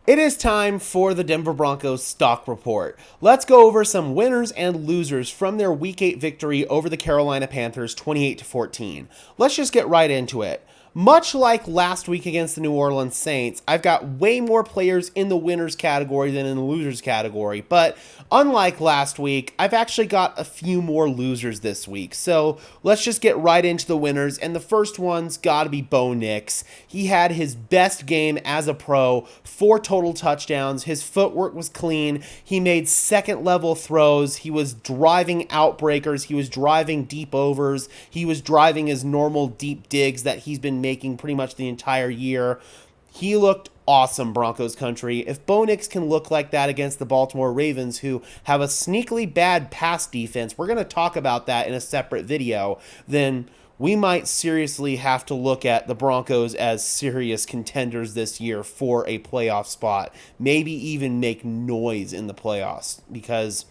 It is time for the Denver Broncos stock report. Let's go over some winners and losers from their Week 8 victory over the Carolina Panthers 28-14. Let's just get right into it. Much like last week against the New Orleans Saints, I've got way more players in the winners category than in the losers category, but unlike last week, I've actually got a few more losers this week. So let's just get right into the winners, and the first one's got to be Bo Nix. He had his best game as a pro, 4 total touchdowns. His footwork was clean. He made second level throws. He was driving outbreakers. He was driving deep overs. He was driving his normal deep digs that he's been making pretty much the entire year. He looked awesome, Broncos country. If Bo Nix can look like that against the Baltimore Ravens, who have a sneakily bad pass defense, we're going to talk about that in a separate video, then we might seriously have to look at the Broncos as serious contenders this year for a playoff spot. Maybe even make noise in the playoffs, because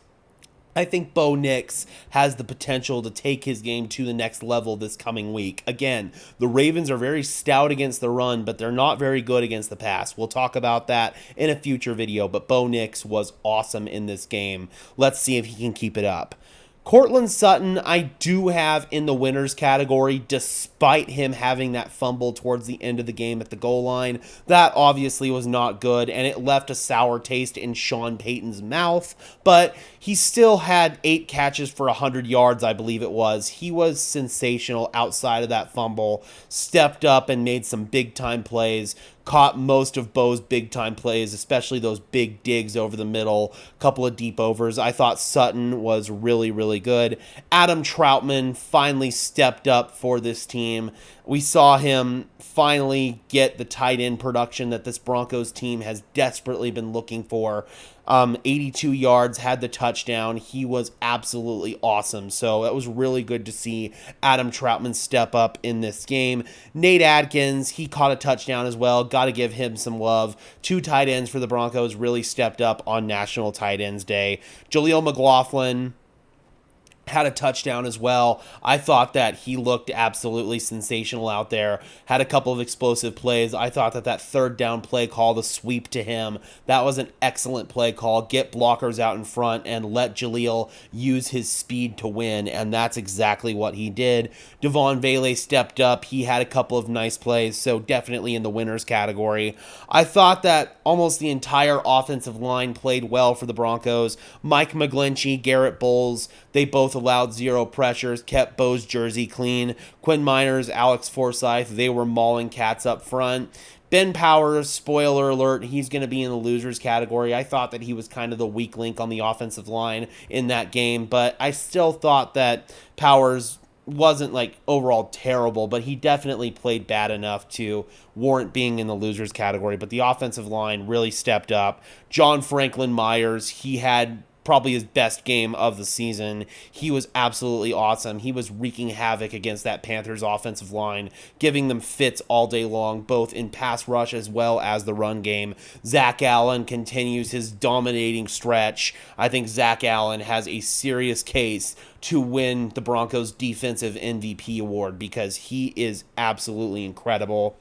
I think Bo Nix has the potential to take his game to the next level this coming week. Again, the Ravens are very stout against the run, but they're not very good against the pass. We'll talk about that in a future video, but Bo Nix was awesome in this game. Let's see if he can keep it up. Courtland Sutton, I do have in the winners category, despite him having that fumble towards the end of the game at the goal line. That obviously was not good, and it left a sour taste in Sean Payton's mouth, but he still had 8 catches for 100 yards, I believe it was. He was sensational outside of that fumble, stepped up and made some big-time plays, caught most of Bo's big-time plays, especially those big digs over the middle, couple of deep overs. I thought Sutton was really, really good. Adam Troutman finally stepped up for this team. We saw him finally get the tight end production that this Broncos team has desperately been looking for. 82 yards, had the touchdown. He was absolutely awesome. So it was really good to see Adam Troutman step up in this game. Nate Adkins, he caught a touchdown as well. Got to give him some love. 2 tight ends for the Broncos really stepped up on National Tight Ends Day. Jaleel McLaughlin had a touchdown as well. I thought that he looked absolutely sensational out there. Had a couple of explosive plays. I thought that that third down play call, the sweep to him, that was an excellent play call. Get blockers out in front and let Jaleel use his speed to win, and that's exactly what he did. Devon Vele stepped up. He had a couple of nice plays, so definitely in the winners category. I thought that almost the entire offensive line played well for the Broncos. Mike McGlinchey, Garrett Bowles, they both allowed 0 pressures, kept Bo's jersey clean. Quinn Miners, Alex Forsyth, they were mauling cats up front. Ben Powers, spoiler alert, he's going to be in the losers category. I thought that he was kind of the weak link on the offensive line in that game, but I still thought that Powers wasn't like overall terrible, but he definitely played bad enough to warrant being in the losers category. But the offensive line really stepped up. John Franklin Myers, he had probably his best game of the season. He was absolutely awesome. He was wreaking havoc against that Panthers offensive line, giving them fits all day long, both in pass rush as well as the run game. Zach Allen continues his dominating stretch. I think Zach Allen has a serious case to win the Broncos Defensive MVP award because he is absolutely incredible.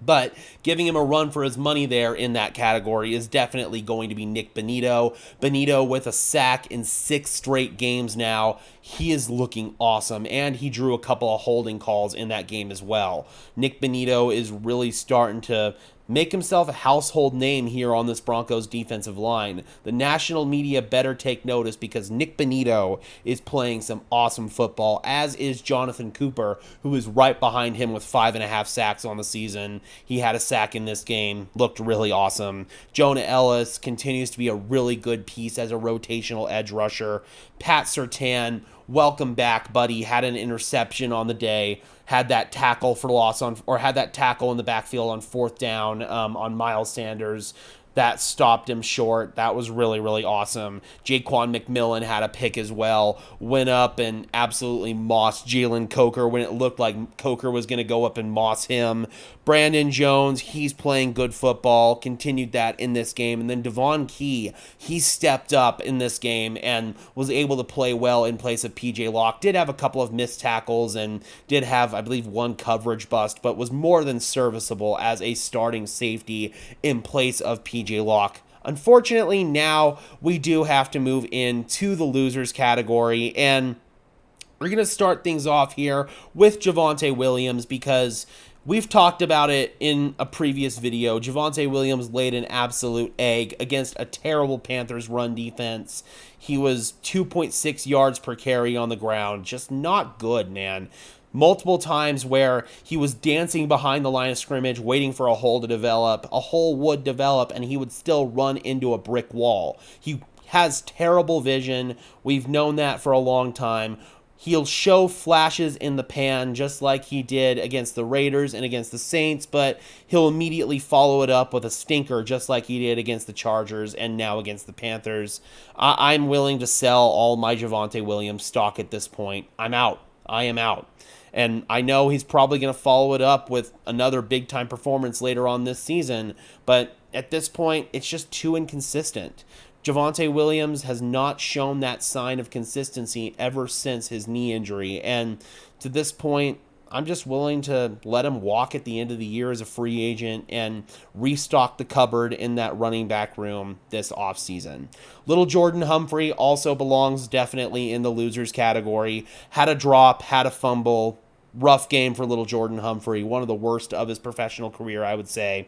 But giving him a run for his money there in that category is definitely going to be Nick Bonito. Bonito with a sack in 6 straight games now. He is looking awesome, and he drew a couple of holding calls in that game as well. Nick Bonito is really starting to make himself a household name here on this Broncos defensive line. The national media better take notice because Nick Bonito is playing some awesome football, as is Jonathan Cooper, who is right behind him with 5.5 sacks on the season. He had a sack in this game, looked really awesome. Jonah Ellis continues to be a really good piece as a rotational edge rusher. Pat Surtain, welcome back, buddy. Had an interception on the day. Had that tackle for loss had that tackle in the backfield on 4th down on Miles Sanders. That stopped him short. That was really, really awesome. Jaquan McMillan had a pick as well. Went up and absolutely mossed Jalen Coker when it looked like Coker was going to go up and moss him. Brandon Jones, he's playing good football. Continued that in this game. And then Devon Key, he stepped up in this game and was able to play well in place of PJ Locke. Did have a couple of missed tackles and did have, I believe, 1 coverage bust, but was more than serviceable as a starting safety in place of PJ TJ Lock. Unfortunately, now we do have to move into the losers category, and we're going to start things off here with Javonte Williams because we've talked about it in a previous video. Javonte Williams laid an absolute egg against a terrible Panthers run defense. He was 2.6 yards per carry on the ground. Just not good, man. Multiple times where he was dancing behind the line of scrimmage, waiting for a hole to develop. A hole would develop, and he would still run into a brick wall. He has terrible vision. We've known that for a long time. He'll show flashes in the pan just like he did against the Raiders and against the Saints, but he'll immediately follow it up with a stinker just like he did against the Chargers and now against the Panthers. I'm willing to sell all my Javonte Williams stock at this point. I'm out. I am out. And I know he's probably going to follow it up with another big-time performance later on this season, but at this point, it's just too inconsistent. Javonte Williams has not shown that sign of consistency ever since his knee injury, and to this point, I'm just willing to let him walk at the end of the year as a free agent and restock the cupboard in that running back room this offseason. Little Jordan Humphrey also belongs definitely in the losers category. Had a drop, had a fumble. Rough game for little Jordan Humphrey. One of the worst of his professional career, I would say.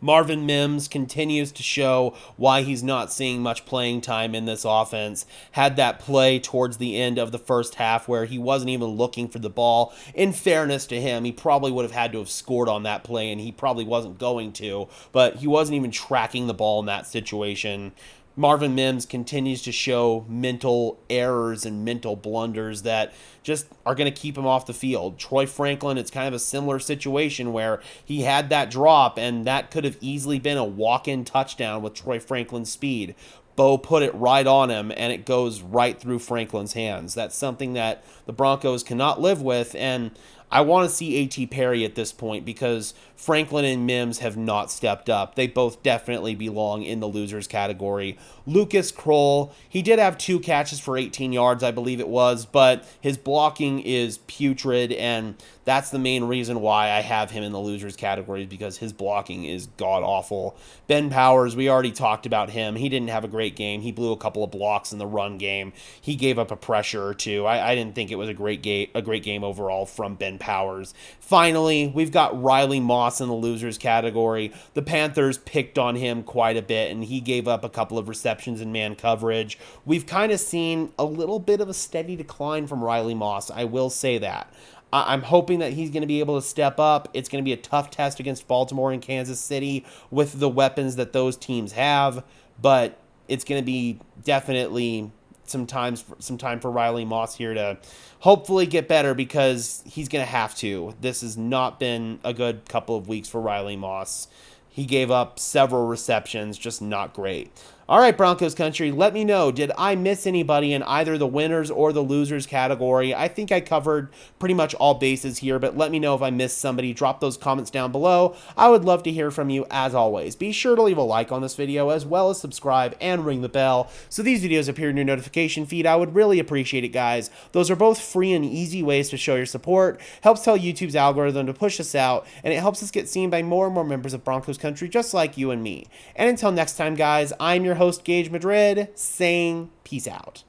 Marvin Mims continues to show why he's not seeing much playing time in this offense. Had that play towards the end of the first half where he wasn't even looking for the ball. In fairness to him, he probably would have had to have scored on that play, and he probably wasn't going to, but he wasn't even tracking the ball in that situation. Marvin Mims continues to show mental errors and mental blunders that just are going to keep him off the field. Troy Franklin, it's kind of a similar situation where he had that drop, and that could have easily been a walk-in touchdown with Troy Franklin's speed. Bo put it right on him, and it goes right through Franklin's hands. That's something that the Broncos cannot live with, and I want to see A.T. Perry at this point because Franklin and Mims have not stepped up. They both definitely belong in the losers category. Lucas Kroll, he did have 2 catches for 18 yards, I believe it was, but his blocking is putrid, and that's the main reason why I have him in the losers category, because his blocking is god-awful. Ben Powers, we already talked about him. He didn't have a great game. He blew a couple of blocks in the run game. He gave up a pressure or two. I didn't think it was a great game overall from Ben Powers. Finally, we've got Riley Moss in the losers category. The Panthers picked on him quite a bit, and he gave up a couple of receptions in man coverage. We've kind of seen a little bit of a steady decline from Riley Moss. I will say that. I'm hoping that he's going to be able to step up. It's going to be a tough test against Baltimore and Kansas City with the weapons that those teams have, but it's going to be definitely some time for Riley Moss here to hopefully get better, because he's going to have to. This has not been a good couple of weeks for Riley Moss. He gave up several receptions, just not great. All right, Broncos country, let me know, did I miss anybody in either the winners or the losers category? I think I covered pretty much all bases here, but let me know if I missed somebody. Drop those comments down below. I would love to hear from you as always. Be sure to leave a like on this video, as well as subscribe and ring the bell so these videos appear in your notification feed. I would really appreciate it, guys. Those are both free and easy ways to show your support. Helps tell YouTube's algorithm to push us out, and it helps us get seen by more and more members of Broncos country just like you and me. And until next time, guys, I'm your host, Gage Madrid, saying peace out.